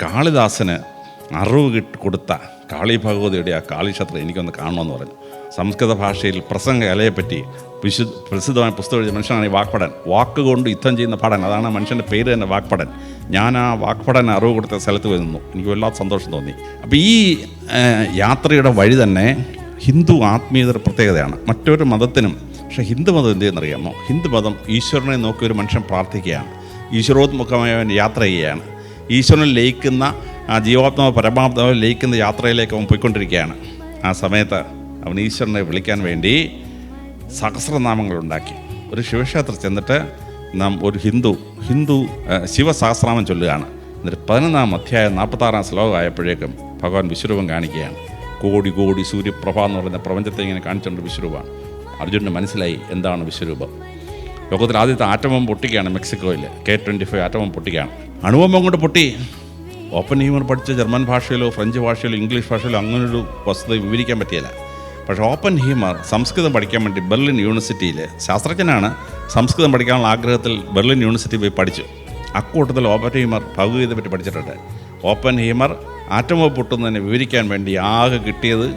കാളിദാസന് അറിവ് കൊടുത്ത കാളി ഭഗവതിയുടെ ആ കാളിക്ഷേത്രം എനിക്കൊന്ന് കാണണമെന്ന് പറഞ്ഞു. സംസ്കൃത ഭാഷയിൽ പ്രസംഗ കലയെപ്പറ്റി പ്രസിദ്ധമായ പുസ്തകം എഴുതിയ മനുഷ്യനാണ് ഈ വാക്പടൻ. വാക്കുകൊണ്ട് യുദ്ധം ചെയ്യുന്ന പടൻ, അതാണ് ആ മനുഷ്യൻ്റെ പേര് തന്നെ, വാക്പടൻ. ഞാൻ ആ വാക്പടൻ അറിവ് കൊടുത്ത സ്ഥലത്ത് പോയി നിന്നു. എനിക്ക് വല്ലാത്ത സന്തോഷം തോന്നി. അപ്പോൾ ഈ യാത്രയുടെ വഴി തന്നെ ഹിന്ദു ആത്മീയതയുടെ പ്രത്യേകതയാണ്, മറ്റൊരു മതത്തിനും. പക്ഷേ ഹിന്ദു മതം എന്ത് ചെയ്യുന്നറിയാമോ? ഹിന്ദു മതം ഈശ്വരനെ നോക്കി ഒരു മനുഷ്യൻ പ്രാർത്ഥിക്കുകയാണ്, ഈശ്വരോത്മുഖമായ അവൻ യാത്ര ചെയ്യുകയാണ്, ഈശ്വരനിൽ ലയിക്കുന്ന ആ ജീവാത്മാവ് പരമാത്മാവ് ലയിക്കുന്ന യാത്രയിലേക്ക് അവൻ പോയിക്കൊണ്ടിരിക്കുകയാണ്. ആ സമയത്ത് അവൻ ഈശ്വരനെ വിളിക്കാൻ വേണ്ടി സഹസ്രനാമങ്ങളുണ്ടാക്കി. ഒരു ശിവക്ഷേത്രം ചെന്നിട്ട് നാം ഒരു ഹിന്ദു ശിവസഹസ്രനാമം ചൊല്ലുകയാണ്. എന്നിട്ട് 11-ാം അധ്യായം 46-ാം ശ്ലോകം ആയപ്പോഴേക്കും ഭഗവാൻ വിശ്വരൂപം കാണിക്കുകയാണ്. കോടി കോടി സൂര്യപ്രഭ എന്ന് പറയുന്ന പ്രപഞ്ചത്തെ ഇങ്ങനെ കാണിച്ചുകൊണ്ട് വിശ്വരൂപമാണ്. അർജുനന് മനസ്സിലായി എന്താണ് വിശ്വരൂപം. ലോകത്തിൽ ആദ്യത്തെ ആറ്റം പൊട്ടിക്കുകയാണ് മെക്സിക്കോയിൽ. K-25 atom പൊട്ടിക്കുകയാണ്. അണുബോംബം കൊണ്ട് പൊട്ടി. ഓപ്പൻഹീമർ പഠിച്ച ജർമ്മൻ ഭാഷയിലോ ഫ്രഞ്ച് ഭാഷയിലോ ഇംഗ്ലീഷ് ഭാഷയിലോ അങ്ങനൊരു വസ്തുത വിവരിക്കാൻ പറ്റിയില്ല. പക്ഷേ ഓപ്പൻഹീമർ സംസ്കൃതം പഠിക്കാൻ വേണ്ടി ബെർലിൻ യൂണിവേഴ്സിറ്റിയിൽ, ശാസ്ത്രജ്ഞനാണ്, സംസ്കൃതം പഠിക്കാനുള്ള ആഗ്രഹത്തിൽ ബെർലിൻ യൂണിവേഴ്സിറ്റി പോയി പഠിച്ചു. അക്കൂട്ടത്തിൽ ഓപ്പൻഹീമർ ഭൗതികതയെ പറ്റി പഠിച്ചിട്ടുണ്ട്. ഓപ്പൻഹീമർ ആറ്റം ബോംബ് പൊട്ടുന്നതിനെ വിവരിക്കാൻ വേണ്ടി ആകെ കിട്ടിയത്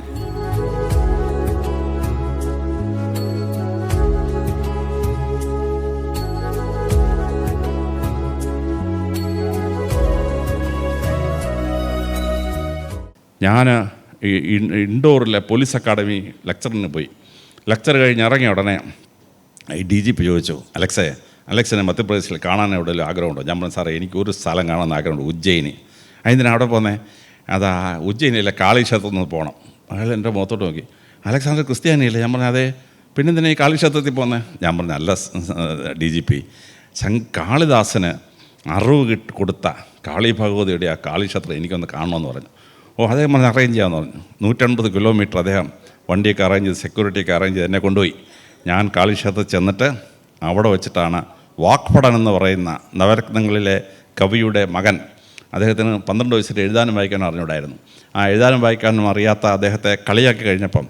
ഞാൻ ഇൻഡോറിലെ പോലീസ് അക്കാഡമി ലെക്ചറിന് പോയി. ലെക്ചർ കഴിഞ്ഞ് ഇറങ്ങിയ ഉടനെ ഈ DGP ചോദിച്ചു, അലക്സിനെ മധ്യപ്രദേശിൽ കാണാൻ എവിടെയെങ്കിലും ആഗ്രഹമുണ്ടോ? ഞാൻ പറഞ്ഞു, സാറേ എനിക്കൊരു സ്ഥലം കാണാൻ ആഗ്രഹമുണ്ട്, ഉജ്ജയിനി. അതിന് അവിടെ പോന്നേ? അതാ ഉജ്ജയിനിയിലെ കാളിക്ഷേത്രത്തിൽ നിന്ന് പോകണം. അയാൾ എൻ്റെ മുഖത്തോട്ട് നോക്കി, അലക്സാണ്ടർ ക്രിസ്ത്യാനിയല്ലേ? ഞാൻ പറഞ്ഞു അതെ. പിന്നെന്തിനാ ഈ കാളിക്ഷേത്രത്തിൽ പോകുന്നത്? ഞാൻ പറഞ്ഞു അല്ല DGP, കാളിദാസന് അറിവ് കൊടുത്ത കാളി ഭഗവതിയുടെ ആ കാളിക്ഷേത്രം എനിക്കൊന്ന് കാണണമെന്ന് പറഞ്ഞു. അദ്ദേഹം പറഞ്ഞ് അറേഞ്ച് ചെയ്യാമെന്ന് പറഞ്ഞു. 150 കിലോമീറ്റർ അദ്ദേഹം വണ്ടിയൊക്കെ അറേഞ്ച് ചെയ്ത്, സെക്യൂരിറ്റിയൊക്കെ അറേഞ്ച് ചെയ്ത് എന്നെ കൊണ്ടുപോയി. ഞാൻ കാളിക്ഷേത്രത്തിൽ ചെന്നിട്ട് അവിടെ വെച്ചിട്ടാണ് വാക്പടൻ എന്ന് പറയുന്ന നവരത്നങ്ങളിലെ കവിയുടെ മകൻ, അദ്ദേഹത്തിന് 12 വയസ്സിൽ എഴുതാനും വായിക്കാനും അറിഞ്ഞൂടായിരുന്നു. ആ എഴുതാനും വായിക്കാനും അറിയാത്ത അദ്ദേഹത്തെ കളിയാക്കി കഴിഞ്ഞപ്പം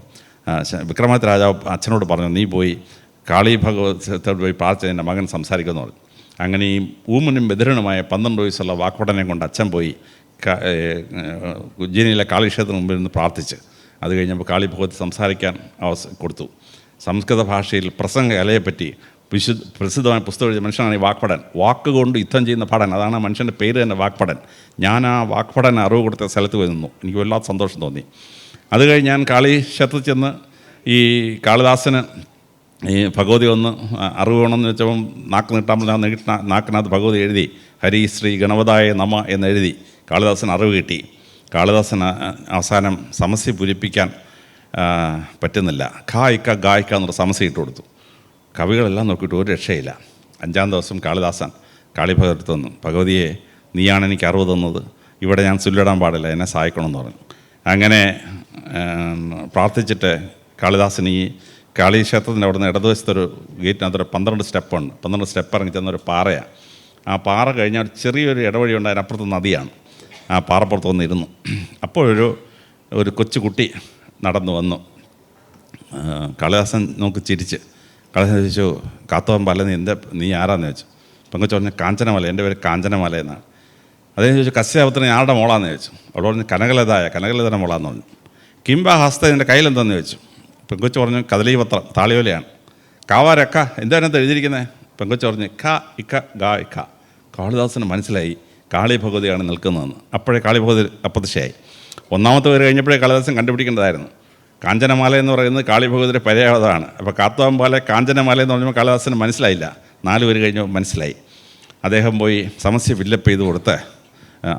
വിക്രമാദിത്യ രാജാവ് അച്ഛനോട് പറഞ്ഞു, നീ പോയി കാളി ഭഗവതിയോട് പോയി പ്രാർത്ഥിച്ച് എൻ്റെ മകൻ സംസാരിക്കുമെന്ന് പറഞ്ഞു. അങ്ങനെ ഈ ഊമനും ബധിരനുമായ 12 വയസ്സുള്ള വാക്പടനെ കൊണ്ട് അച്ഛൻ പോയി ഉജ്ജയിനിയിലെ കാളിക്ഷേത്രത്തിന് മുമ്പിൽ നിന്ന് പ്രാർത്ഥിച്ച്. അത് കഴിഞ്ഞപ്പോൾ കാളി ഭഗവതി സംസാരിക്കാൻ കൊടുത്തു. സംസ്കൃത ഭാഷയിൽ പ്രസംഗ കലയെപ്പറ്റി പ്രസിദ്ധമായ പുസ്തകം എഴുതിയ മനുഷ്യനാണ് ഈ വാക്പടൻ. വാക്കുകൊണ്ട് യുദ്ധം ചെയ്യുന്ന പടൻ, അതാണ് ആ മനുഷ്യൻ്റെ പേര് തന്നെ, വാക്പടൻ. ഞാൻ ആ വാക്പടൻ അറിവ് കൊടുത്ത സ്ഥലത്ത് പോയി നിന്നു. എനിക്ക് വല്ലാത്ത സന്തോഷം തോന്നി. അത് കഴിഞ്ഞ് ഞാൻ കാളിക്ഷേത്രത്തിൽ ചെന്ന് ഈ കാളിദാസന് ഈ ഭഗവതി ഒന്ന് അറിവ് വേണമെന്ന് വെച്ചപ്പം നാക്ക് നീട്ടാൻ നാക്കിനകത്ത് ഭഗവതി എഴുതി ഹരി ശ്രീ ഗണപതായ നമ എന്നെഴുതി. കാളിദാസന് അറിവ് കിട്ടി. കാളിദാസന് അവസാനം സമസ്യ പൂരിപ്പിക്കാൻ പറ്റുന്നില്ല. ഖായിക്ക ഗായിക്ക എന്നൊരു സമസ്യ ഇട്ട് കൊടുത്തു. കവികളെല്ലാം നോക്കിയിട്ട് ഒരു രക്ഷയില്ല. 5-ാം ദിവസം കാളിദാസൻ കാളിഭഗവതി തന്നു, ഭഗവതിയെ നീയാണ് എനിക്ക് അറിവ് തന്നത്, ഇവിടെ ഞാൻ ചൊല്ലിടാൻ പാടില്ല, എന്നെ സഹായിക്കണമെന്ന് പറഞ്ഞു. അങ്ങനെ പ്രാർത്ഥിച്ചിട്ട് കാളിദാസൻ ഈ കാളിക്ഷേത്രത്തിൻ്റെ അവിടെ നിന്ന് ഇടതുവശത്തൊരു ഗേറ്റിനകത്തൊരു 12 സ്റ്റെപ്പുണ്ട്. 12 സ്റ്റെപ്പ് ഇറങ്ങി ചെന്നൊരു പാറയാണ്. ആ പാറ കഴിഞ്ഞാൽ ചെറിയൊരു ഇടവഴി ഉണ്ട്, അതിനപ്പുറത്ത് നദിയാണ്. ആ പാറപ്പുറത്ത് വന്നിരുന്നു. അപ്പോഴൊരു കൊച്ചു കുട്ടി നടന്നു വന്നു. കാളിദാസൻ നോക്കി ചിരിച്ച്. കാളിദാസൻ ചോദിച്ചു, കാത്തോമ്പല നീ ആരാന്ന് ചോദിച്ചു. പെങ്കൊച്ചു പറഞ്ഞു കാഞ്ചനമല, എൻ്റെ പേര് കാഞ്ചനമല എന്നാണ്. അദ്ദേഹം ചോദിച്ചു കസ്യാപത്തിന് ആരുടെ മോളാന്ന് ചോദിച്ചു. അവിടെ പറഞ്ഞു കനകലതയുടെ മോളാന്ന് പറഞ്ഞു. കിംബ ഹസ്ത എൻ്റെ കയ്യിലെന്താന്ന് ചോദിച്ചു. പെങ്കൊച്ചു പറഞ്ഞു കദലീപത്രം, താളിയോലയാണ്. കാവാരക്ക എന്താണത് എഴുതിയിരിക്കുന്നത്? പെങ്കൊച്ചു പറഞ്ഞു ഖ ഇക്ക ഗാ ഇക്ക. കാളിദാസന് മനസ്സിലായി കാളി ഭഗവതിയാണ് നിൽക്കുന്നതെന്ന്. അപ്പോഴേ കാളി ഭഗവതി അപ്രത്യക്ഷയായി. 1-ാമത്തെ പേര് കഴിഞ്ഞപ്പോഴേ കാളിദാസൻ കണ്ടുപിടിക്കേണ്ടതായിരുന്നു. കാഞ്ചനമാല എന്ന് പറയുന്നത് കാളി ഭഗവതിയുടെ പര്യായതാണ്. അപ്പോൾ കാത്തോമ്പാലെ കാഞ്ചനമാല എന്ന് പറഞ്ഞപ്പോൾ കാളിദാസന് മനസ്സിലായില്ല. 4 പേര് കഴിഞ്ഞപ്പോൾ മനസ്സിലായി. അദ്ദേഹം പോയി സമസ്യ ഫില്ലപ്പ് ചെയ്ത് കൊടുത്ത്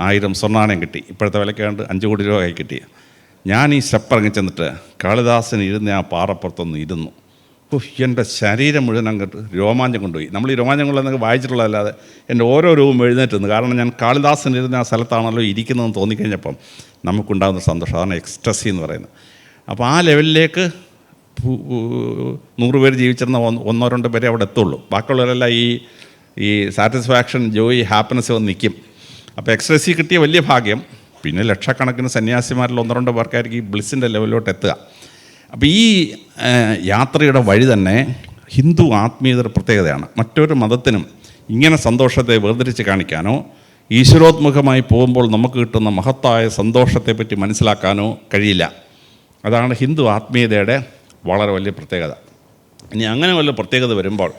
1000 സ്വർണ്ണാണയം കിട്ടി. ഇപ്പോഴത്തെ വിലക്കാണ്ട് 5 കോടി രൂപ കൈ കിട്ടി. ഞാൻ ഈ സ്റ്റെപ്പ് ഇറങ്ങി ചെന്നിട്ട് കാളിദാസൻ ഇരുന്ന് ആ പാറപ്പുറത്തൊന്ന് ഇരുന്നു. എൻ്റെ ശരീരം മുഴുവൻ അങ്ങോട്ട് രോമാഞ്ചം കൊണ്ടുപോയി. നമ്മൾ ഈ രോമാഞ്ചം കൊണ്ടുവന്നൊക്കെ വായിച്ചിട്ടുള്ളതല്ലാതെ എൻ്റെ ഓരോ രൂപവും എഴുന്നേറ്റുന്നു. കാരണം ഞാൻ കാളിദാസൻ ഇരുന്ന ആ സ്ഥലത്താണല്ലോ ഇരിക്കുന്നതെന്ന് തോന്നിക്കഴിഞ്ഞപ്പം നമുക്കുണ്ടാകുന്ന സന്തോഷം, അതാണ് എക്സ്റ്റസി എന്ന് പറയുന്നത്. അപ്പോൾ ആ ലെവലിലേക്ക് 100 പേര് ജീവിച്ചിരുന്ന 1-2 പേരെ അവിടെ എത്തുള്ളൂ. ബാക്കിയുള്ളവരെല്ലാം ഈ സാറ്റിസ്ഫാക്ഷൻ, ജോയ്, ഹാപ്പിനെസ് വന്ന് നിൽക്കും. അപ്പോൾ എക്സ്റ്റസി കിട്ടിയ വലിയ ഭാഗ്യം. പിന്നെ ലക്ഷക്കണക്കിന് സന്യാസിമാരിൽ 1-2 പേർക്കായിരിക്കും ഈ ബ്ലിസ്സിൻ്റെ ലെവലിലോട്ട് എത്തുക. അപ്പോൾ ഈ യാത്രയുടെ വഴി തന്നെ ഹിന്ദു ആത്മീയതയുടെ പ്രത്യേകതയാണ്. മറ്റൊരു മതത്തിനും ഇങ്ങനെ സന്തോഷത്തെ വേർതിരിച്ച് കാണിക്കാനോ ഈശ്വരോത്മുഖമായി പോകുമ്പോൾ നമുക്ക് കിട്ടുന്ന മഹത്തായ സന്തോഷത്തെപ്പറ്റി മനസ്സിലാക്കാനോ കഴിയില്ല. അതാണ് ഹിന്ദു ആത്മീയതയുടെ വളരെ വലിയ പ്രത്യേകത. ഇനി അങ്ങനെ വല്ല പ്രത്യേകത വരുമ്പോൾ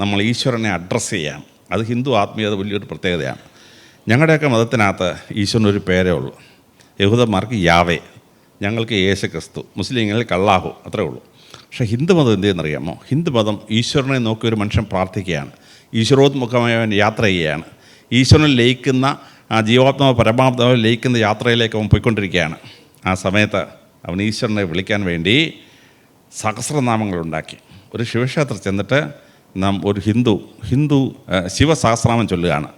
നമ്മൾ ഈശ്വരനെ അഡ്രസ്സ് ചെയ്യാം. അത് ഹിന്ദു ആത്മീയത വലിയൊരു പ്രത്യേകതയാണ്. ഞങ്ങളുടെയൊക്കെ മതത്തിനകത്ത് ഈശ്വരനൊരു പേരേ ഉള്ളൂ. യഹൂദന്മാർക്ക് യാവേ, ഞങ്ങൾക്ക് യേശു ക്രിസ്തു, മുസ്ലിങ്ങൾക്ക് അല്ലാഹു, അത്രേ ഉള്ളൂ. പക്ഷേ ഹിന്ദുമതം എന്ത് ചെയ്യുന്നറിയാമോ? ഹിന്ദുമതം ഈശ്വരനെ നോക്കി ഒരു മനുഷ്യൻ പ്രാർത്ഥിക്കുകയാണ്, ഈശ്വരോത്മുഖമായി അവൻ യാത്ര ചെയ്യുകയാണ്, ഈശ്വരനിൽ ലയിക്കുന്ന ആ ജീവാത്മാവ് പരമാത്മാവ് ലയിക്കുന്ന യാത്രയിലേക്ക് അവൻ പോയിക്കൊണ്ടിരിക്കുകയാണ്. ആ സമയത്ത് അവൻ ഈശ്വരനെ വിളിക്കാൻ വേണ്ടി സഹസ്രനാമങ്ങളുണ്ടാക്കി. ഒരു ശിവക്ഷേത്രത്തിൽ ചെന്നിട്ട് നാം ഒരു ഹിന്ദു ശിവസഹസ്രനാമം ചൊല്ലുകയാണ്.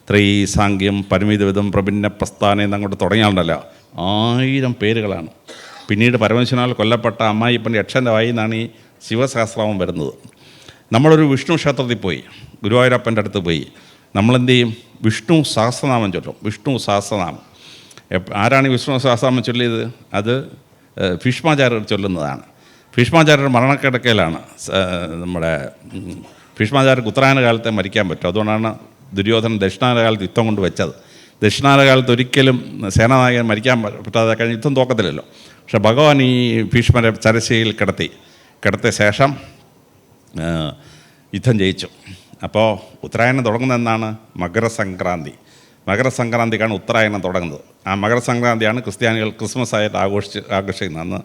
ത്രൈ സാങ്ക്യം പരിമിതവിധം പ്രഭിന്ന പ്രസ്ഥാനം എന്നങ്ങോട്ട് തുടങ്ങിയാലുണ്ടല്ലോ 1000 പേരുകളാണ്. പിന്നീട് പരമശിവനാൽ കൊല്ലപ്പെട്ട അമ്മായിപ്പൻ്റെ യക്ഷൻ്റെ വായിൽ നിന്നാണ് ഈ ശിവസഹസ്രനാമം വരുന്നത്. നമ്മളൊരു വിഷ്ണു ക്ഷേത്രത്തിൽ പോയി, ഗുരുവായൂരപ്പൻ്റെ അടുത്ത് പോയി, നമ്മളെന്ത് ചെയ്യും? വിഷ്ണു സഹസ്രനാമം ചൊല്ലും. വിഷ്ണു സഹസ്രനാമം ആരാണ് ഈ വിഷ്ണു സഹസ്രനാമം ചൊല്ലിയത്? അത് ഭീഷ്മാചാര്യർ ചൊല്ലുന്നതാണ്. ഭീഷ്മാചാര്യർ മരണക്കിടക്കയിലാണ്. നമ്മുടെ ഭീഷ്മാചാര്യർക്ക് ഉത്തരായന കാലത്തെ മരിക്കാൻ പറ്റും. അതുകൊണ്ടാണ് ദുര്യോധനൻ ദക്ഷിണായന കാലത്ത് യുദ്ധം കൊണ്ട് വെച്ചത്. ദക്ഷിണായന കാലത്ത് ഒരിക്കലും സേനാനായകൻ മരിക്കാൻ പറ്റാതെ കഴിഞ്ഞ് യുദ്ധം തോക്കത്തില്ലല്ലോ. പക്ഷെ ഭഗവാൻ ഈ ഭീഷ്മരെ ചരശയിൽ കിടത്തിയ ശേഷം യുദ്ധം ജയിച്ചു. അപ്പോൾ ഉത്തരായണം തുടങ്ങുന്നത് എന്നാണ്? മകരസംക്രാന്തി. മകരസംക്രാന്തിക്കാണ് ഉത്തരായണം തുടങ്ങുന്നത്. ആ മകരസംക്രാന്തിയാണ് ക്രിസ്ത്യാനികൾ ക്രിസ്മസ് ആയിട്ട് ആഘോഷിക്കുന്നത്. അന്ന്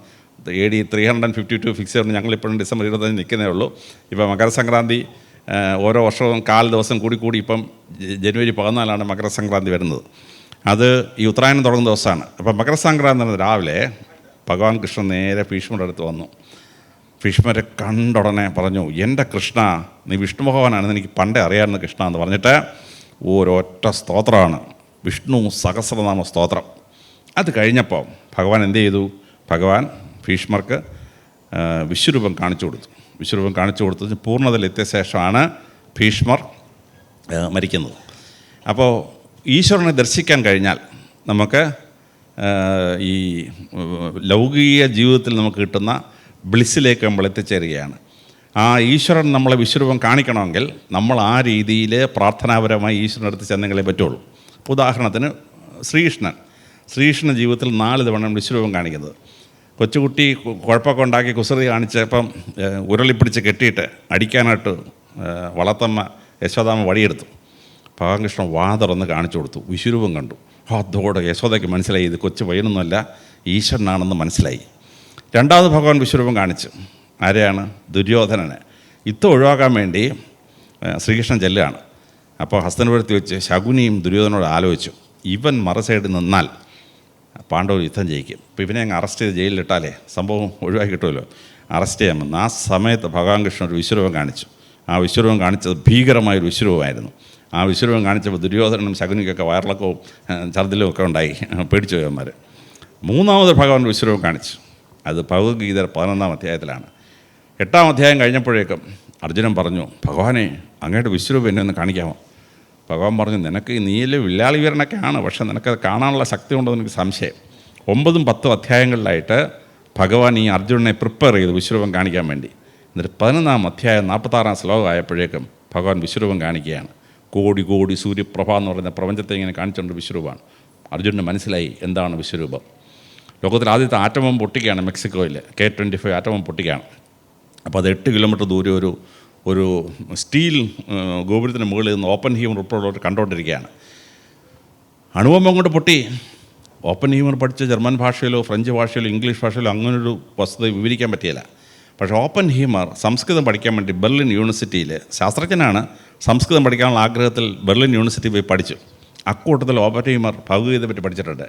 AD 352 ഫിക്സ് ചെയ്തുകൊണ്ട് ഞങ്ങളിപ്പോഴും ഡിസംബർ 25 നിൽക്കുന്നേ ഉള്ളൂ. ഇപ്പോൾ മകരസംക്രാന്തി ഓരോ വർഷവും 4 ദിവസം കൂടി ഇപ്പം ജനുവരി 14 മകരസംക്രാന്തി വരുന്നത്. അത് ഈ ഉത്തരായണം തുടങ്ങുന്ന ദിവസമാണ്. അപ്പം മകരസംക്രാന്തി രാവിലെ ഭഗവാൻ കൃഷ്ണൻ നേരെ ഭീഷ്മരുടെ അടുത്ത് വന്നു. ഭീഷ്മരെ കണ്ടുടനെ പറഞ്ഞു, എൻ്റെ കൃഷ്ണ, നീ വിഷ്ണു ഭഗവാനാണെന്ന് എനിക്ക് പണ്ടേ അറിയാമായിരുന്നു കൃഷ്ണ എന്ന് പറഞ്ഞിട്ട് ഒരൊറ്റ സ്തോത്രമാണ്, വിഷ്ണു സഹസ്രനാമ സ്തോത്രം. അത് കഴിഞ്ഞപ്പോൾ ഭഗവാൻ എന്ത് ചെയ്തു? ഭഗവാൻ ഭീഷ്മർക്ക് വിശ്വരൂപം കാണിച്ചു കൊടുത്തു. വിശ്വരൂപം കാണിച്ചു കൊടുത്തത് പൂർണ്ണതയിലെത്തിയ ശേഷമാണ് ഭീഷ്മർ മരിക്കുന്നത്. അപ്പോൾ ഈശ്വരനെ ദർശിക്കാൻ കഴിഞ്ഞാൽ നമുക്ക് ഈ ലൗകിക ജീവിതത്തിൽ നമുക്ക് കിട്ടുന്ന ബ്ലിസ്സിലേക്ക് നമ്മൾ എത്തിച്ചേരുകയാണ്. ആ ഈശ്വരൻ നമ്മളെ വിശ്വരൂപം കാണിക്കണമെങ്കിൽ നമ്മൾ ആ രീതിയിൽ പ്രാർത്ഥനാപരമായി ഈശ്വരൻ്റെ അടുത്ത് ചെന്നെങ്കിലേ പറ്റുള്ളൂ. ഉദാഹരണത്തിന് ശ്രീകൃഷ്ണൻ ജീവിതത്തിൽ 4 തവണ വിശ്വരൂപം കാണിക്കുന്നത്. കൊച്ചുകുട്ടി കുഴപ്പമൊക്കെ ഉണ്ടാക്കി കുസൃതി കാണിച്ചപ്പം ഉരുളിപ്പിടിച്ച് കെട്ടിയിട്ട് അടിക്കാനായിട്ട് വളർത്തമ്മ യശോദാമ്മ വടിയെടുത്തു. ഭഗവാൻ കൃഷ്ണൻ വാതുറന്ന് കാണിച്ചു കൊടുത്തു, വിശ്വരൂപം കണ്ടു. അതോടെ യശോദയ്ക്ക് മനസ്സിലായി ഇത് കൊച്ചു പയ്യനൊന്നുമല്ല, ഈശ്വരനാണെന്ന് മനസ്സിലായി. രണ്ടാമത് ഭഗവാൻ വിശ്വരൂപം കാണിച്ചു. ആരെയാണ്? ദുര്യോധനനെ. യുദ്ധം ഒഴിവാക്കാൻ വേണ്ടി ശ്രീകൃഷ്ണൻ ചെല്ലുകയാണ്. അപ്പോൾ ഹസ്തനപുരത്ത് വെച്ച് ശകുനിയും ദുര്യോധനോട് ആലോചിച്ചു, ഇവൻ മറുസൈഡിൽ നിന്നാൽ പാണ്ഡവർ യുദ്ധം ജയിക്കും. അപ്പോൾ ഇവനെ അങ്ങ് അറസ്റ്റ് ചെയ്ത് ജയിലിലിട്ടാലേ സംഭവം ഒഴിവാക്കി കിട്ടുമല്ലോ. അറസ്റ്റ് ചെയ്യാമെന്ന്. ആ സമയത്ത് ഭഗവാൻ കൃഷ്ണൻ ഒരു വിശ്വരൂപം കാണിച്ചു. ആ വിശ്വരൂപം കാണിച്ചത് ഭീകരമായൊരു വിശ്വരൂപമായിരുന്നു. ആ വിശ്വരൂപം കാണിച്ചപ്പോൾ ദുര്യോധനനും ശകുനിക്കൊക്കെ വയറിളക്കവും ഛർദിലും ഒക്കെ ഉണ്ടായി, പേടിച്ചു പോയവന്മാർ. മൂന്നാമത് ഭഗവാൻ വിശ്വരൂപം കാണിച്ചു. അത് ഭഗവത്ഗീത 11-ാം അധ്യായത്തിലാണ്. 8-ാം അധ്യായം കഴിഞ്ഞപ്പോഴേക്കും അർജുനൻ പറഞ്ഞു, ഭഗവാനെ അങ്ങയുടെ വിശ്വരൂപം എന്നെ ഒന്ന് കാണിക്കാമോ? ഭഗവാൻ പറഞ്ഞു, നിനക്ക് നീല് വില്ലാളി വീരനൊക്കെയാണ്, പക്ഷേ നിനക്കത് കാണാനുള്ള ശക്തി ഉണ്ടെന്ന് എനിക്ക് സംശയം. 9-ഉം 10-ഉം അധ്യായങ്ങളിലായിട്ട് ഭഗവാൻ ഈ അർജുനനെ പ്രിപ്പയർ ചെയ്തു വിശ്വരൂപം കാണിക്കാൻ വേണ്ടി. എന്നിട്ട് 11-ാം അധ്യായം 46-ാം ശ്ലോകം ആയപ്പോഴേക്കും ഭഗവാൻ വിശ്വരൂപം കാണിക്കുകയാണ്. കോടി സൂര്യപ്രഭ എന്ന് പറയുന്ന പ്രപഞ്ചത്തെ ഇങ്ങനെ കാണിച്ചുകൊണ്ട് വിശ്വരൂപമാണ്. അർജുനന് മനസ്സിലായി എന്താണ് വിശ്വരൂപം. ലോകത്തിൽ ആദ്യത്തെ ആറ്റം ബോംബ് പൊട്ടിക്കുകയാണ് മെക്സിക്കോയിൽ. K-25 atom bomb പൊട്ടിക്കുകയാണ്. അപ്പോൾ അത് 8 കിലോമീറ്റർ ദൂരെ ഒരു സ്റ്റീൽ ഗോപുരത്തിന് മുകളിൽ നിന്ന് ഓപ്പൻഹീമർ ഉൾപ്പെടെ കണ്ടുകൊണ്ടിരിക്കുകയാണ്. അണുബോംബം കൊണ്ട് പൊട്ടി. ഓപ്പൻഹീമർ പഠിച്ച ജർമ്മൻ ഭാഷയിലോ ഫ്രഞ്ച് ഭാഷയിലോ ഇംഗ്ലീഷ് ഭാഷയിലോ അങ്ങനൊരു വസ്തുത വിവരിക്കാൻ പറ്റിയില്ല. പക്ഷേ ഓപ്പൻഹീമർ സംസ്കൃതം പഠിക്കാൻ വേണ്ടി ബെർലിൻ യൂണിവേഴ്സിറ്റിയിൽ, ശാസ്ത്രജ്ഞനാണ്, സംസ്കൃതം പഠിക്കാനുള്ള ആഗ്രഹത്തിൽ ബെർലിൻ യൂണിവേഴ്സിറ്റി പോയി പഠിച്ചു. അക്കൂട്ടത്തിൽ ഓപ്പൻഹീമർ ഭഗവത്ഗീതയെ പറ്റി പഠിച്ചിട്ടുണ്ട്.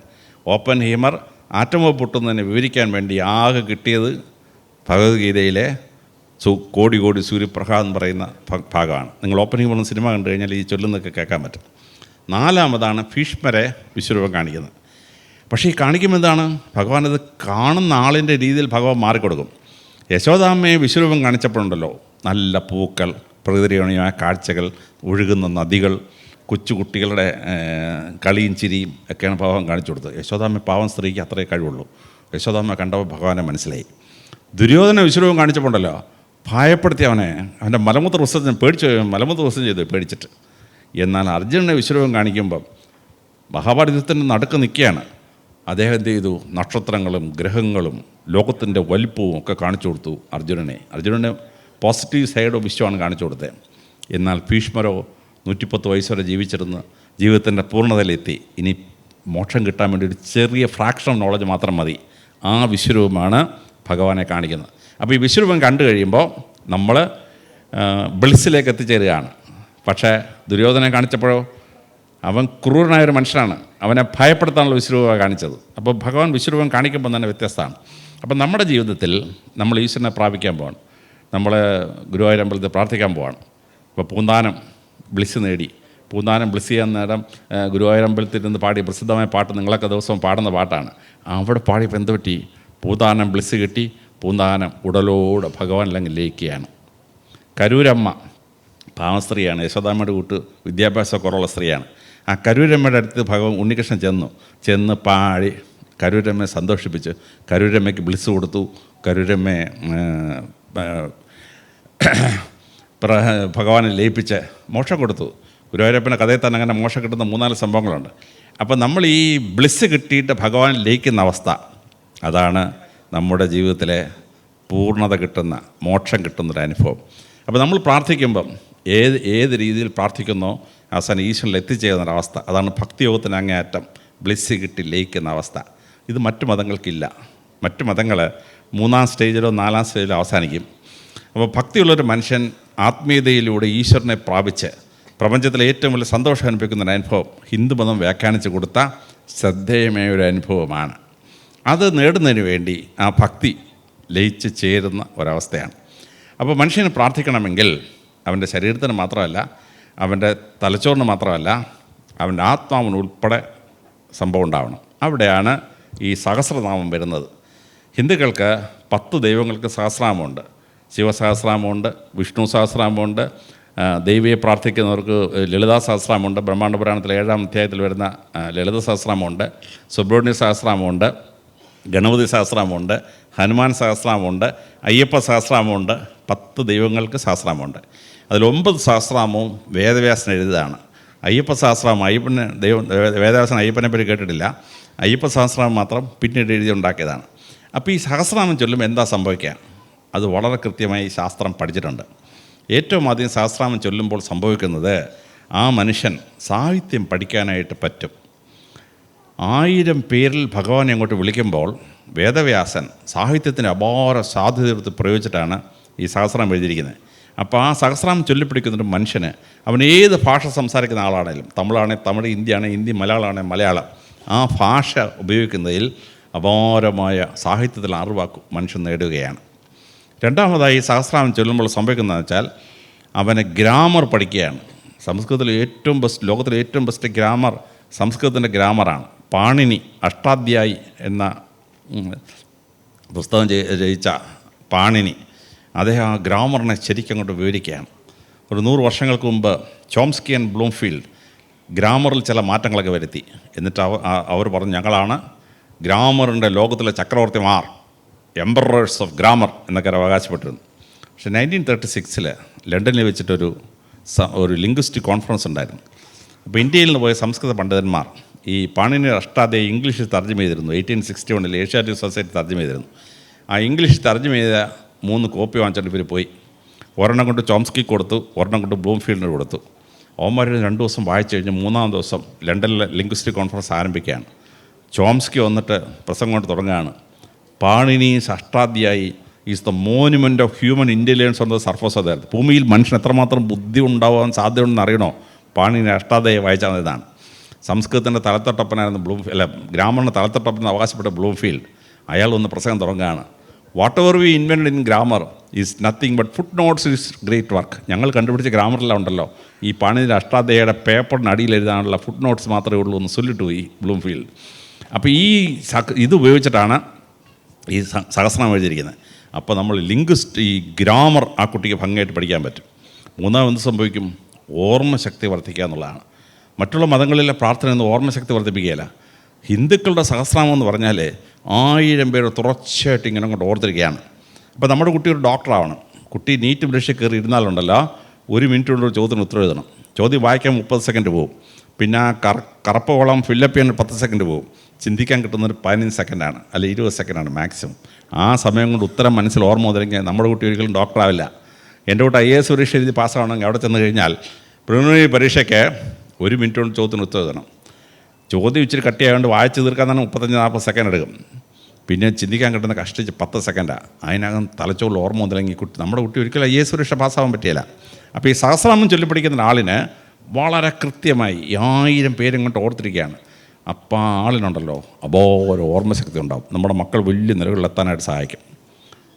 ഓപ്പൻഹീമർ ആറ്റം ബോംബ് പൊട്ടുന്നതിനെ വിവരിക്കാൻ വേണ്ടി ആകെ കിട്ടിയത് ഭഗവത്ഗീതയിലെ കോടി സൂര്യപ്രഭ എന്ന് പറയുന്ന ഭാഗമാണ്. നിങ്ങൾ ഓപ്പനിങ് സിനിമ കണ്ടു കഴിഞ്ഞാൽ ഈ ചൊല്ലുന്നതൊക്കെ കേൾക്കാൻ പറ്റും. 4-മതാണ് ഭീഷ്മരെ വിശ്വരൂപം കാണിക്കുന്നത്. പക്ഷേ ഈ കാണിക്കുമ്പോൾ എന്താണ്? ഭഗവാൻ അത് കാണുന്ന ആളിൻ്റെ രീതിയിൽ ഭഗവാൻ മാറിക്കൊടുക്കും. യശോദാമ്മയെ വിശ്വരൂപം കാണിച്ചപ്പോഴുണ്ടല്ലോ, നല്ല പൂക്കൾ, പ്രകൃതിരമണീയമായ കാഴ്ചകൾ, ഒഴുകുന്ന നദികൾ, കൊച്ചുകുട്ടികളുടെ കളിയും ചിരിയും ഒക്കെയാണ് ഭഗവാൻ കാണിച്ചു കൊടുത്തത്. യശോദാമ്മ പാവം സ്ത്രീക്ക് അത്രേ കഴിവുള്ളൂ. യശോദാമ്മ കണ്ടപ്പോൾ ഭഗവാനെ മനസ്സിലായി. ദുര്യോധന വിശ്വരൂപം കാണിച്ചപ്പോൾ ഉണ്ടല്ലോ, ഭയപ്പെടുത്തി അവൻ്റെ മലമൂത്ര വിസർജനം പേടിച്ചു, മലമൂത്ര വിസർജനം ചെയ്തു പേടിച്ചിട്ട്. എന്നാൽ അർജുനനെ വിശ്വരൂപം കാണിക്കുമ്പം മഹാഭാരത യുദ്ധത്തിൻ്റെ നടുക്ക് നിൽക്കുകയാണ്. അദ്ദേഹം എന്ത് ചെയ്തു? നക്ഷത്രങ്ങളും ഗ്രഹങ്ങളും ലോകത്തിൻ്റെ വലിപ്പവും ഒക്കെ കാണിച്ചു കൊടുത്തു അർജുനന് പോസിറ്റീവ് സൈഡ് ഓഫ് വിശ്വമാണ് കാണിച്ചു കൊടുത്തത്. എന്നാൽ ഭീഷ്മരോ 110 വയസ്സ് വരെ ജീവിച്ചിരുന്ന് ജീവിതത്തിൻ്റെ പൂർണ്ണതയിലെത്തി. ഇനി മോക്ഷം കിട്ടാൻ വേണ്ടി ഒരു ചെറിയ ഫ്രാക്ഷൻ ഓഫ് നോളജ് മാത്രം മതി. ആ വിശ്വരൂപമാണ് ഭഗവാനെ കാണിക്കുന്നത്. അപ്പോൾ ഈ വിശ്വരൂപം കണ്ടു കഴിയുമ്പോൾ നമ്മൾ ബ്ലിസ്സിലേക്ക് എത്തിച്ചേരുകയാണ്. പക്ഷേ ദുര്യോധനെ കാണിച്ചപ്പോഴോ അവൻ ക്രൂരനായൊരു മനുഷ്യനാണ്, അവനെ ഭയപ്പെടുത്താനുള്ള വിശ്വരൂപമാണ് കാണിച്ചത്. അപ്പോൾ ഭഗവാൻ വിശ്വരൂപം കാണിക്കുമ്പോൾ തന്നെ വ്യത്യസ്തമാണ്. അപ്പം നമ്മുടെ ജീവിതത്തിൽ നമ്മൾ ഈശ്വരനെ പ്രാപിക്കാൻ പോവാണ്, നമ്മൾ ഗുരുവായൂർ അമ്പലത്തിൽ പ്രാർത്ഥിക്കാൻ പോവാണ്. അപ്പോൾ പൂന്താനം ബ്ലിസ് നേടി, പൂന്താനം ബ്ലിസ് ചെയ്യാൻ നേരം ഗുരുവായൂർ അമ്പലത്തിൽ നിന്ന് പാടിയ പ്രസിദ്ധമായ പാട്ട് നിങ്ങളൊക്കെ ദിവസവും പാടുന്ന പാട്ടാണ്. അവിടെ പാടിയപ്പോൾ എന്ത് പറ്റി? പൂന്താനം ബ്ലിസ് കിട്ടി, പൂന്താനം ഉടലോടെ ഭഗവാനിലങ്ങ് ലയിക്കുകയാണ്. കരൂരമ്മ പാവസ്ത്രീയാണ്, യശോദാമ്മയുടെ കൂട്ട് വിദ്യാഭ്യാസം കുറവുള്ള സ്ത്രീയാണ്. ആ കരൂരമ്മയുടെ അടുത്ത് ഭഗവാൻ ഉണ്ണികൃഷ്ണൻ ചെന്ന് പാടി കരൂരമ്മയെ സന്തോഷിപ്പിച്ച് കരൂരമ്മയ്ക്ക് ബ്ലിസ് കൊടുത്തു. കരൂരമ്മയെ ഭഗവാനെ ലയിപ്പിച്ച് മോക്ഷം കൊടുത്തു. ഗുരുവായൂരപ്പൻ്റെ കഥയിൽ തന്നെ അങ്ങനെ മോക്ഷം കിട്ടുന്ന 3-4 സംഭവങ്ങളുണ്ട്. അപ്പോൾ നമ്മൾ ഈ ബ്ലിസ് കിട്ടിയിട്ട് ഭഗവാൻ ലയിക്കുന്ന അവസ്ഥ, അതാണ് നമ്മുടെ ജീവിതത്തിലെ പൂർണ്ണത കിട്ടുന്ന, മോക്ഷം കിട്ടുന്നൊരു അനുഭവം. അപ്പോൾ നമ്മൾ പ്രാർത്ഥിക്കുമ്പം ഏത് രീതിയിൽ പ്രാർത്ഥിക്കുന്നോ അവസാനം ഈശ്വരനിൽ എത്തിച്ചേരുന്നൊരവസ്ഥ, അതാണ് ഭക്തിയോഗത്തിന് അങ്ങേയറ്റം ബ്ലിസ് കിട്ടി ലയിക്കുന്ന അവസ്ഥ. ഇത് മറ്റു മതങ്ങൾക്കില്ല. മറ്റു മതങ്ങൾ 3-ാം സ്റ്റേജിലോ 4-ാം സ്റ്റേജിലോ അവസാനിക്കും. അപ്പോൾ ഭക്തിയുള്ളൊരു മനുഷ്യൻ ആത്മീയതയിലൂടെ ഈശ്വരനെ പ്രാപിച്ച് പ്രപഞ്ചത്തിലെ ഏറ്റവും വലിയ സന്തോഷം അനുഭവിക്കുന്നൊരു അനുഭവം ഹിന്ദുമതം വ്യാഖ്യാനിച്ച് കൊടുത്ത ശ്രദ്ധേയമായ ഒരു അനുഭവമാണ്. അത് നേടുന്നതിന് വേണ്ടി ആ ഭക്തി ലയിച്ച് ചേരുന്ന ഒരവസ്ഥയാണ്. അപ്പോൾ മനുഷ്യന് പ്രാർത്ഥിക്കണമെങ്കിൽ അവൻ്റെ ശരീരത്തിന് മാത്രമല്ല, അവൻ്റെ തലച്ചോറിന് മാത്രമല്ല, അവൻ്റെ ആത്മാവിന് ഉൾപ്പെടെ സംഭവം ഉണ്ടാവണം. അവിടെയാണ് ഈ സഹസ്രനാമം വരുന്നത്. ഹിന്ദുക്കൾക്ക് 10 ദൈവങ്ങൾക്ക് സഹസ്രനാമമുണ്ട്. ശിവസഹസ്രനാമമുണ്ട്, വിഷ്ണു സഹസ്രനാമമുണ്ട്, ദേവിയെ പ്രാർത്ഥിക്കുന്നവർക്ക് ലളിതാ സഹസ്രനാമമുണ്ട്, ബ്രഹ്മാണ്ഡ പുരാണത്തിലെ 7-ാം അധ്യായത്തിൽ വരുന്ന ലളിത സഹസ്രനാമമുണ്ട്, സുബ്രഹ്മണ്യ സഹസ്രനാമമുണ്ട്, ഗണപതി സഹസ്രനാമമുണ്ട്, ഹനുമാൻ സഹസ്രനാമമുണ്ട്, അയ്യപ്പ സഹസ്രനാമമുണ്ട്. 10 ദൈവങ്ങൾക്ക് സഹസ്രനാമമുണ്ട്. അതിൽ 9 സഹസ്രനാമവും വേദവ്യാസൻ എഴുതിയതാണ്. അയ്യപ്പ സഹസ്രനാമം അയ്യപ്പന് വേദവ്യാസൻ അയ്യപ്പനെ പറ്റി കേട്ടിട്ടില്ല. അയ്യപ്പ സഹസ്രനാമം മാത്രം പിന്നീട് എഴുതി ഉണ്ടാക്കിയതാണ്. അപ്പോൾ ഈ സഹസ്രനാമം ചൊല്ലുമ്പോൾ എന്താ സംഭവിക്കുക? അത് വളരെ കൃത്യമായി ശാസ്ത്രം പഠിച്ചിട്ടുണ്ട്. ഏറ്റവും ആദ്യം സഹസ്രനാമം ചൊല്ലുമ്പോൾ സംഭവിക്കുന്നത്, ആ മനുഷ്യൻ സാഹിത്യം പഠിക്കാനായിട്ട് പറ്റും. 1000 പേരിൽ ഭഗവാനെ അങ്ങോട്ട് വിളിക്കുമ്പോൾ വേദവ്യാസൻ സാഹിത്യത്തിൻ്റെ അപാര സാധ്യതയെടുത്ത് പ്രയോഗിച്ചിട്ടാണ് ഈ സഹസ്രനാമം എഴുതിയിരിക്കുന്നത്. അപ്പോൾ ആ സഹസ്രനാമം ചൊല്ലിപ്പിടിക്കുന്നൊരു മനുഷ്യന് അവൻ ഏത് ഭാഷ സംസാരിക്കുന്ന ആളാണെങ്കിലും, തമിഴാണെങ്കിൽ തമിഴ്, ഹിന്ദി, മലയാളമാണെങ്കിൽ മലയാളം, ആ ഭാഷ ഉപയോഗിക്കുന്നതിൽ അപാരമായ സാഹിത്യത്തിൽ അറിവാക്കും മനുഷ്യൻ നേടുകയാണ്. രണ്ടാമതായി സഹസ്രനാമം ചൊല്ലുമ്പോൾ സംഭവിക്കുന്നതെന്ന് വെച്ചാൽ അവന് ഗ്രാമർ പഠിക്കുകയാണ്. സംസ്കൃതത്തിലെ ലോകത്തിലെ ഏറ്റവും ബെസ്റ്റ് ഗ്രാമർ സംസ്കൃതത്തിൻ്റെ ഗ്രാമറാണ്. പാണിനി അഷ്ടാധ്യായി എന്ന പുസ്തകം രചിച്ച പാണിനി, അദ്ദേഹം ആ ഗ്രാമറിനെ ശരിക്കും അങ്ങോട്ട് വിവരിക്കുകയാണ്. ഒരു 100 വർഷങ്ങൾക്ക് മുമ്പ് ചോംസ്കി ആൻഡ് ബ്ലൂംഫീൽഡ് ഗ്രാമറിൽ ചില മാറ്റങ്ങളൊക്കെ വരുത്തി. എന്നിട്ട് അവർ പറഞ്ഞു, ഞങ്ങളാണ് ഗ്രാമറിൻ്റെ ലോകത്തിലെ ചക്രവർത്തിമാർ, എംപറേഴ്സ് ഓഫ് ഗ്രാമർ എന്നൊക്കെ അവകാശപ്പെട്ടിരുന്നു. പക്ഷേ 1936 ലണ്ടനിൽ വെച്ചിട്ടൊരു ലിംഗ്വിസ്റ്റിക് കോൺഫറൻസ് ഉണ്ടായിരുന്നു. അപ്പോൾ ഇന്ത്യയിൽ നിന്ന് പോയ സംസ്കൃത പണ്ഡിതന്മാർ ഈ പാണിനി അഷ്ടാധ്യായി ഇംഗ്ലീഷിൽ തർജ്ജമ ചെയ്തിരുന്നു. 1861 ഏഷ്യാറ്റിക് സൊസൈറ്റി തർജ്ജമ ചെയ്തിരുന്നു. ആ ഇംഗ്ലീഷ് തർജ്ജമ ചെയ്ത 3 കോപ്പി വാങ്ങിച്ചിട്ട് ഇവർ പോയി. ഒരെണ്ണം കൊണ്ട് ചോംസ്കി കൊടുത്തു, ഒരെണ്ണം കൊണ്ട് ബ്ലൂംഫീൽഡിന് കൊടുത്തു. അവന്മാർ 2 ദിവസം വായിച്ചു കഴിഞ്ഞ് 3-ാം ദിവസം ലണ്ടനിലെ ലിംഗ്വിസ്റ്റിക് കോൺഫറൻസ് ആരംഭിക്കുകയാണ്. ചോംസ്കി വന്നിട്ട് പ്രസംഗം കൊണ്ട് തുടങ്ങുകയാണ്, Panini's Ashtadhyayi is the monument of human intelligence on the surface of the earth. ഭൂമിയിൽ മനുഷ്യൻ എത്രമാത്രം ബുദ്ധി ഉണ്ടാവാൻ സാധ്യതയുണ്ടെന്ന് അറിയണോ? പാണിനി അഷ്ടാധ്യായി വായിച്ചാൽ ഇതാണ്. സംസ്കൃതത്തിൻ്റെ തലത്തൊട്ടപ്പനായിരുന്നു ഗ്രാമറിൻ്റെ തലത്തൊട്ടപ്പൻ അവകാശപ്പെട്ട ബ്ലൂംഫീൽഡ്. അയാൾ ഒന്ന് പ്രസംഗം തുടങ്ങുകയാണ്, whatever we invented in grammar is nothing but footnotes is great work. ഞങ്ങൾ കണ്ടുപിടിച്ച ഗ്രാമറിലെല്ലാം ഉണ്ടല്ലോ, ഈ പാണിനി അഷ്ടാധ്യായിയുടെ പേപ്പറിന് അടിയിൽ എഴുതാനുള്ള ഫുട് നോട്ട്സ് മാത്രമേ ഉള്ളൂ എന്ന് ചൊല്ലിട്ട് പോയി ബ്ലൂംഫീൽഡ്. അപ്പോൾ ഇത് ഉപയോഗിച്ചിട്ടാണ് ഈ സഹസ്രനാമം എഴുതിയിരിക്കുന്നത്. അപ്പോൾ നമ്മൾ ഈ ഗ്രാമർ ആ കുട്ടിക്ക് ഭംഗിയായിട്ട് പഠിക്കാൻ പറ്റും. മൂന്നാമത് സംഭവിക്കും, ഓർമ്മശക്തി വർദ്ധിക്കുക എന്നുള്ളതാണ്. മറ്റുള്ള മതങ്ങളിലെ പ്രാർത്ഥന എന്ന് ഓർമ്മശക്തി വർദ്ധിപ്പിക്കുകയില്ല. ഹിന്ദുക്കളുടെ സഹസ്രനാമം എന്ന് പറഞ്ഞാൽ 1000 പേര് തുടർച്ചയായിട്ട് ഇങ്ങനെ അങ്ങോട്ട് ഓർത്തിരിക്കുകയാണ്. അപ്പോൾ നമ്മുടെ കുട്ടി ഒരു ഡോക്ടറാവണം. കുട്ടി നീറ്റ് പരീക്ഷ കയറി ഇരുന്നാലുണ്ടല്ലോ 1 മിനിറ്റ് കൊണ്ട് ഒരു ചോദ്യത്തിന് ഉത്തരം എഴുതണം. ചോദ്യം വായിക്കാൻ 30 സെക്കൻഡ് പോകും. പിന്നെ ആ കറുപ്പ് വളം ഫില്ലപ്പ് ചെയ്യാൻ 10 സെക്കൻഡ് പോകും. ചിന്തിക്കാൻ കിട്ടുന്നൊരു 15 സെക്കൻഡാണ്, അല്ല 20 സെക്കൻഡാണ് മാക്സിമം. ആ സമയം കൊണ്ട് ഉത്തരം മനസ്സിൽ ഓർമ്മ മുതലെങ്കിൽ നമ്മുടെ കുട്ടി ഒരിക്കലും ഡോക്ടറാവില്ല. എൻ്റെ കൂട്ട് IAS പരീക്ഷ എഴുതി പാസ്സാവണമെങ്കിൽ അവിടെ ചെന്ന് കഴിഞ്ഞാൽ പ്രിലിമിനറി പരീക്ഷയ്ക്ക് 1 മിനിറ്റ് കൊണ്ട് ചോദ്യത്തിന് ഉത്തരം എഴുതണം. ചോദ്യം ഇച്ചിരി കട്ടിയായതുകൊണ്ട് വായിച്ച് തീർക്കാൻ തന്നെ 35-40 സെക്കൻഡ് എടുക്കും. പിന്നെ ചിന്തിക്കാൻ കിട്ടുന്ന കഷ്ടിച്ച് 10 സെക്കൻഡാണ്. അതിനകം തലച്ചോറിൽ ഓർമ്മ മുതലെങ്കിൽ നമ്മുടെ കുട്ടി ഒരിക്കലും IAS പരീക്ഷ പാസ്സാവാൻ പറ്റിയില്ല. അപ്പോൾ ഈ സഹസ്രനാമം ചൊല്ലിപ്പഠിക്കുന്ന ആളിന് വളരെ കൃത്യമായി 1000 പേരും കൊണ്ട് ഓർത്തിരിക്കുകയാണ്. അപ്പം ആ ആളിനുണ്ടല്ലോ അപോര ഓർമ്മശക്തി ഉണ്ടാവും. നമ്മുടെ മക്കൾ വലിയ നിലകളിലെത്താനായിട്ട് സഹായിക്കും.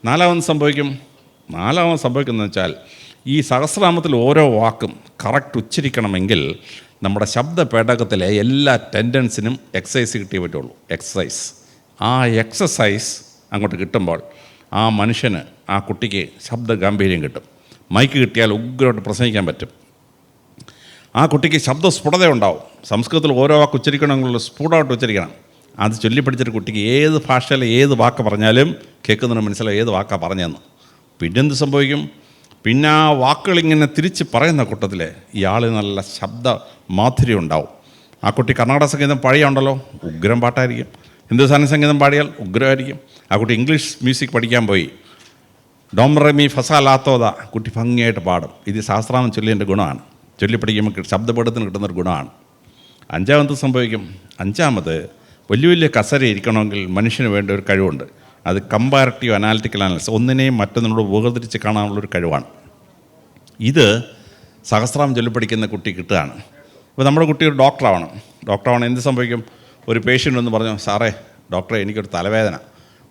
നാലാമത് സംഭവിക്കുന്നതെന്ന് വെച്ചാൽ ഈ സഹസ്രനാമത്തിൽ ഓരോ വാക്കും കറക്റ്റ് ഉച്ചരിക്കണമെങ്കിൽ നമ്മുടെ ശബ്ദ പേടകത്തിലെ എല്ലാ ടെൻഡൻസിനും എക്സസൈസ് കിട്ടിയേ പറ്റുള്ളൂ. ആ എക്സസൈസ് അങ്ങോട്ട് കിട്ടുമ്പോൾ ആ മനുഷ്യന്, ആ കുട്ടിക്ക് ശബ്ദ ഗാംഭീര്യം കിട്ടും. മൈക്ക് കിട്ടിയാൽ ഉഗ്രമായിട്ട് പ്രസംഗിക്കാൻ പറ്റും. ആ കുട്ടിക്ക് ശബ്ദ സ്ഫുടത ഉണ്ടാവും. സംസ്കൃതത്തിൽ ഓരോ വാക്ക് ഉച്ചരിക്കണമെങ്കിൽ സ്ഫുടമായിട്ട് ഉച്ചരിക്കണം. അത് ചൊല്ലിപ്പഠിച്ചൊരു കുട്ടിക്ക് ഏത് ഭാഷയിൽ ഏത് വാക്ക് പറഞ്ഞാലും കേൾക്കുന്നതിന് മനസ്സിലാവും ഏത് വാക്കാണ് പറഞ്ഞതെന്ന്. പിന്നെന്ത് സംഭവിക്കും? പിന്നെ ആ വാക്കുകളിങ്ങനെ തിരിച്ച് പറയുന്ന കൂട്ടത്തിൽ ഇയാൾ നല്ല ശബ്ദ മാധുര്യം ഉണ്ടാവും. ആ കുട്ടി കർണാടക സംഗീതം ഉണ്ടല്ലോ, ഉഗ്രം പാട്ടായിരിക്കും. ഹിന്ദുസ്ഥാനി സംഗീതം പാടിയാൽ ഉഗ്രമായിരിക്കും. ആ കുട്ടി ഇംഗ്ലീഷ് മ്യൂസിക് പഠിക്കാൻ പോയി, ഡോംറമി ഫസാലാത്തോത കുട്ടി ഭംഗിയായിട്ട് പാടും. ഇത് സഹസ്രനാമം ചൊല്ലിയതിൻ്റെ ഗുണമാണ്. ചൊല്ലിപ്പഠിക്കുമ്പോൾ ശബ്ദപഠത്തിന് കിട്ടുന്നൊരു ഗുണമാണ്. അഞ്ചാമത് വലിയ വലിയ കസര ഇരിക്കണമെങ്കിൽ മനുഷ്യന് വേണ്ട ഒരു കഴിവുണ്ട്. അത് കമ്പാരറ്റീവ് അനാലിറ്റിക്കൽ അനാലിസിസ്, ഒന്നിനെയും മറ്റൊന്നിനോട് വേർതിരിച്ച് കാണാനുള്ളൊരു കഴിവാണ്. ഇത് സഹസ്രനാമം ചൊല്ലിപ്പഠിക്കുന്ന കുട്ടി കിട്ടുകയാണ്. ഇപ്പോൾ നമ്മുടെ കുട്ടി ഒരു ഡോക്ടറാവണം. എന്ത് സംഭവിക്കും? ഒരു പേഷ്യൻ്റ് എന്ന് പറഞ്ഞു, സാറേ ഡോക്ടറെ എനിക്കൊരു തലവേദന.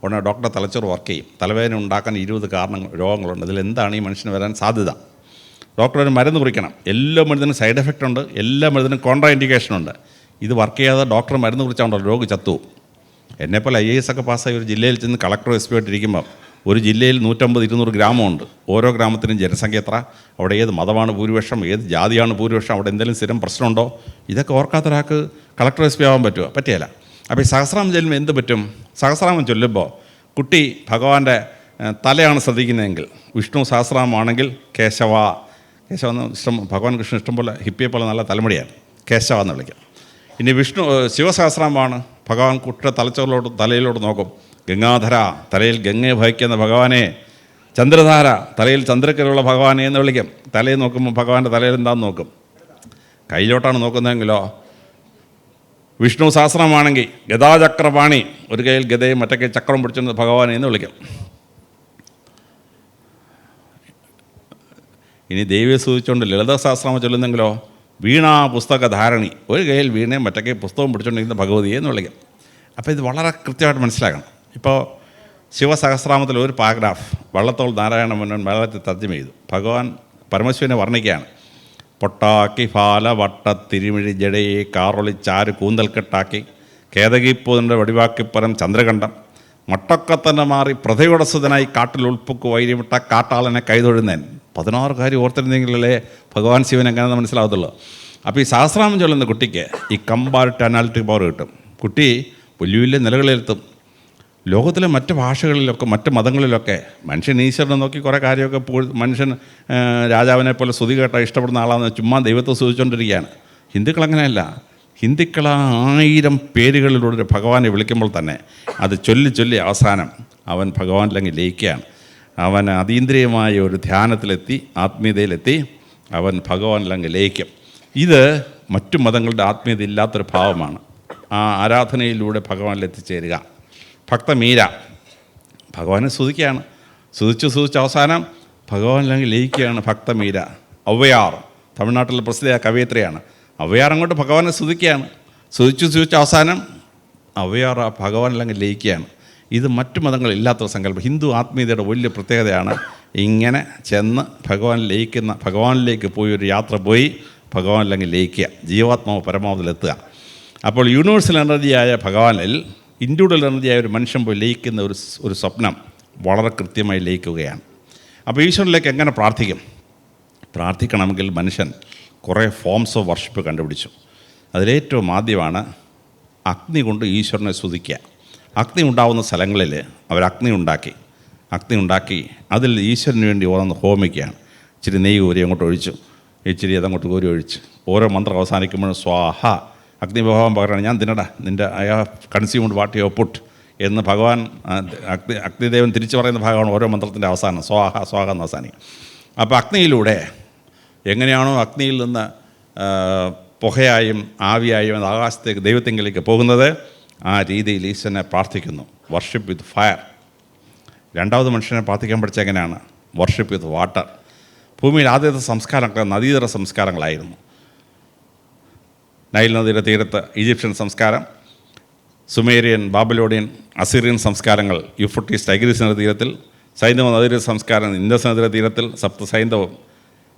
ഉടനെ ഡോക്ടറെ തലച്ചോറ് വർക്ക് ചെയ്യും. തലവേദന ഉണ്ടാക്കാൻ 20 രോഗങ്ങളുണ്ട്. ഇതിലെന്താണ് ഈ മനുഷ്യന് വരാൻ സാധ്യത? ഡോക്ടർ ഒരു മരുന്ന് കുറിക്കണം. എല്ലാ മരുന്നിനും സൈഡ് എഫക്റ്റ് ഉണ്ട്, എല്ലാ മരുന്നിനും കോൺട്രാ ഇൻഡിക്കേഷൻ ഉണ്ട്. ഇത് വർക്ക് ചെയ്യാതെ ഡോക്ടർ മരുന്ന് കുറിച്ചാണല്ലോ രോഗി ചത്തു. എന്നെപ്പോലെ IAS ഒക്കെ പാസ്സായി ഒരു ജില്ലയിൽ ചെന്ന് കളക്ടർ SP ആയിട്ടിരിക്കുമ്പം ഒരു ജില്ലയിൽ 150-200 ഗ്രാമമുണ്ട്. ഓരോ ഗ്രാമത്തിനും ജനസംഖ്യ എത്ര, അവിടെ ഏത് മതമാണ് ഭൂരിപക്ഷം, ഏത് ജാതിയാണ് ഭൂരിപക്ഷം, അവിടെ എന്തെങ്കിലും സ്ഥിരം പ്രശ്നമുണ്ടോ, ഇതൊക്കെ ഓർക്കാത്ത ഒരാൾക്ക് കളക്ടർ SP ആവാൻ പറ്റുമോ? പറ്റിയല്ല. അപ്പോൾ ഈ സഹസ്രനാമം ചൊല്ലുമ്പോൾ എന്ത് പറ്റും? സഹസ്രനാമം ചൊല്ലുമ്പോൾ കുട്ടി ഭഗവാന്റെ തലയാണ് ശ്രദ്ധിക്കുന്നതെങ്കിൽ വിഷ്ണു സഹസ്രനാമമാണെങ്കിൽ കേശവ എന്ന് ഇഷ്ടം, ഭഗവാൻ കൃഷ്ണൻ ഇഷ്ടം പോലെ ഹിപ്പിയെ പോലെ നല്ല തലമുടിയാണ്, കേശവ എന്ന് വിളിക്കാം. ഇനി ശിവസഹസ്രനാമമാണ്, ഭഗവാൻ കുട്ടിയുടെ തലയിലോട്ട് നോക്കും. ഗംഗാധര, തലയിൽ ഗംഗയെ വഹിക്കുന്ന ഭഗവാനെ. ചന്ദ്രധാര, തലയിൽ ചന്ദ്രക്കലുള്ള ഭഗവാനെ എന്ന് വിളിക്കും. തലയിൽ നോക്കുമ്പോൾ ഭഗവാന്റെ തലയിൽ എന്താണെന്ന് നോക്കും, കയ്യിലോട്ടാണ് നോക്കുന്നതെങ്കിലോ വിഷ്ണു സഹസ്രനാമാണെങ്കിൽ ഗദാചക്രപാണി, ഒരു കയ്യിൽ ഗദയും മറ്റേ കൈ ചക്രം പിടിച്ചുകൊണ്ട് ഭഗവാനെ എന്ന് വിളിക്കും. ഇനി ദേവിയെ സൂചിച്ചുകൊണ്ട് ലളിത സഹസ്രനാമം ചൊല്ലുന്നെങ്കിലോ വീണാ പുസ്തക ധാരണി, ഒരു കയ്യിൽ വീണയും മറ്റേ കൈ പുസ്തകം പിടിച്ചുകൊണ്ടിരിക്കുന്ന ഭഗവതിയെ എന്ന് വിളിക്കും. അപ്പോൾ ഇത് വളരെ കൃത്യമായിട്ട് മനസ്സിലാക്കണം. ഇപ്പോൾ ശിവസഹസ്രനാമത്തിൽ ഒരു പാരഗ്രാഫ് വള്ളത്തോൾ നാരായണ മേനോൻ മലയാളത്തിൽ തർജ്ജമ ചെയ്തു. ഭഗവാൻ പരമശിവനെ വർണ്ണിക്കുകയാണ്. പൊട്ടാക്കി ഫാല വട്ട തിരുമിഴി ജടയെ കാറൊളിച്ചാര് കൂന്തൽക്കെട്ടാക്കി കേതകിപ്പൂതിൻ്റെ വടിവാക്കിപ്പരം ചന്ദ്രകണ്ഠം മട്ടൊക്കെ തന്നെ മാറി പ്രഥയുടസുതനായി കാട്ടിൽ ഉൾപ്പൊക്ക് വൈര്യമിട്ട കാട്ടാളനെ കൈതൊഴുന്നേൻ. 16 കാര്യം ഓർത്തിരുന്നെങ്കിലല്ലേ ഭഗവാൻ ശിവൻ എങ്ങനെയെന്ന് മനസ്സിലാവത്തുള്ളൂ. അപ്പോൾ ഈ സഹസ്രനാമം ചൊല്ലുന്ന കുട്ടിക്ക് ഈ കമ്പാരിറ്റീവ് അനാലിറ്റിക് പവർ കിട്ടും. കുട്ടി വലിയ വലിയ നിലകളിലെത്തും. ലോകത്തിലെ മറ്റ് ഭാഷകളിലൊക്കെ മറ്റ് മതങ്ങളിലൊക്കെ മനുഷ്യൻ ഈശ്വരനെ നോക്കി കുറേ കാര്യമൊക്കെ മനുഷ്യൻ രാജാവിനെ പോലെ സ്തുതി കേട്ടാൽ ഇഷ്ടപ്പെടുന്ന ആളാണെന്ന് ചുമ്മാ ദൈവത്തെ സ്തുതിച്ചുകൊണ്ടിരിക്കുകയാണ്. ഹിന്ദുക്കൾ അങ്ങനെയല്ല. ഹിന്ദുക്കൾ 1000 പേരുകളിലൂടെ ഭഗവാനെ വിളിക്കുമ്പോൾ തന്നെ അത് ചൊല്ലി അവസാനം അവൻ ഭഗവാനിലെങ്കിൽ ലയിക്കുകയാണ്. അവൻ അതീന്ദ്രിയമായ ഒരു ധ്യാനത്തിലെത്തി, ആത്മീയതയിലെത്തി അവൻ ഭഗവാനിലെങ്കിൽ ലയിക്കും. ഇത് മറ്റു മതങ്ങളുടെ ആത്മീയത ഇല്ലാത്തൊരു ഭാവമാണ്. ആ ആരാധനയിലൂടെ ഭഗവാനിൽ എത്തിച്ചേരുക. ഭക്ത മീര ഭഗവാനെ സ്തുതിക്കുകയാണ്. സ്തുതിച്ച് അവസാനം ഭഗവാനിലെങ്കിൽ ലയിക്കുകയാണ് ഭക്ത മീര. ഔവയാർ തമിഴ്നാട്ടിലെ പ്രസിദ്ധ കവയിത്രിയാണ്. ഔവയാർ അങ്ങോട്ട് ഭഗവാനെ സ്തുതിക്കുകയാണ്. സ്തുതിച്ച് അവസാനം ഔവയാർ ഭഗവാനിലെങ്കിൽ ലയിക്കുകയാണ്. ഇത് മറ്റു മതങ്ങളില്ലാത്തൊരു സങ്കല്പം. ഹിന്ദു ആത്മീയതയുടെ വലിയ പ്രത്യേകതയാണ്. ഇങ്ങനെ ചെന്ന് ഭഗവാനിലേക്ക് പോയി ഒരു യാത്ര പോയി ഭഗവാനിലെങ്കിൽ ലയിക്കുക, ജീവാത്മാവ് പരമാവധിയിലെത്തുക. അപ്പോൾ യൂണിവേഴ്സൽ എനർജിയായ ഭഗവാനിൽ ഇൻഡിവിജ്വൽ എനർജിയായ ഒരു മനുഷ്യൻ പോയി ലയിക്കുന്ന ഒരു സ്വപ്നം വളരെ കൃത്യമായി ലയിക്കുകയാണ്. അപ്പോൾ ഈശ്വരനിലേക്ക് എങ്ങനെ പ്രാർത്ഥിക്കണമെങ്കിൽ മനുഷ്യൻ കുറേ ഫോംസ് ഓഫ് വർഷിപ്പ് കണ്ടുപിടിച്ചു. അതിലേറ്റവും ആദ്യമാണ് അഗ്നി കൊണ്ട് ഈശ്വരനെ സ്തുതിക്കുക. അഗ്നി ഉണ്ടാവുന്ന സ്ഥലങ്ങളിൽ അവർ അഗ്നി ഉണ്ടാക്കി അതിൽ ഈശ്വരന് വേണ്ടി ഓരോന്ന് ഹോമിക്കുകയാണ്. ഇച്ചിരി നെയ്യ് ഊരി അങ്ങോട്ട് ഒഴിച്ചു, ഇച്ചിരി അതങ്ങോട്ട് കോരി ഒഴിച്ച് ഓരോ മന്ത്രം അവസാനിക്കുമ്പോഴും സ്വാഹ അഗ്നിഭഗവാൻ പറയുകയാണ് ഞാൻ തിന്നടാ നിൻ്റെ I have consumed what you put എന്ന് ഭഗവാൻ അഗ്നിദേവൻ തിരിച്ചു പറയുന്ന ഭാഗമാണ് ഓരോ മന്ത്രത്തിൻ്റെ അവസാനം സ്വാഹ സ്വാഹ എന്ന് അവസാനിക്കും. അപ്പോൾ അഗ്നിയിലൂടെ എങ്ങനെയാണോ അഗ്നിയിൽ നിന്ന് പുകയായും ആവിയായും അത് ആകാശത്തേക്ക് ദൈവത്തെങ്കിലേക്ക് പോകുന്നത്, ആ രീതിയിൽ ഈശ്വരനെ പ്രാർത്ഥിക്കുന്നു. വർഷിപ്പ് വിത്ത് ഫയർ. രണ്ടാമത് മനുഷ്യനെ പ്രാർത്ഥിക്കാൻ പഠിച്ച എങ്ങനെയാണ്? Worship with water. ഭൂമിയിൽ ആദ്യത്തെ സംസ്കാരങ്ങൾ നദീതര സംസ്കാരങ്ങളായിരുന്നു. നൈൽ നദിയുടെ തീരത്ത് ഈജിപ്ഷ്യൻ സംസ്കാരം, സുമേരിയൻ, ബാബിലോണിയൻ, അസീറിയൻ സംസ്കാരങ്ങൾ യൂഫ്രട്ടീസ് ടൈഗ്രീസ് നദിയുടെ തീരത്തിൽ, സൈന്ധവ നദിയുടെ സംസ്കാരം ഇൻഡസ് നദിയുടെ തീരത്തിൽ, സപ്തസൈന്ധവം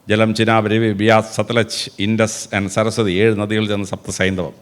ജലം, ചിനാബ്, രവി, ബിയാസ്, സത്ലജ്, ഇൻഡസ് ആൻഡ് സരസ്വതി 7 നദികൾ ചേർന്ന് സപ്തസൈന്ധവം.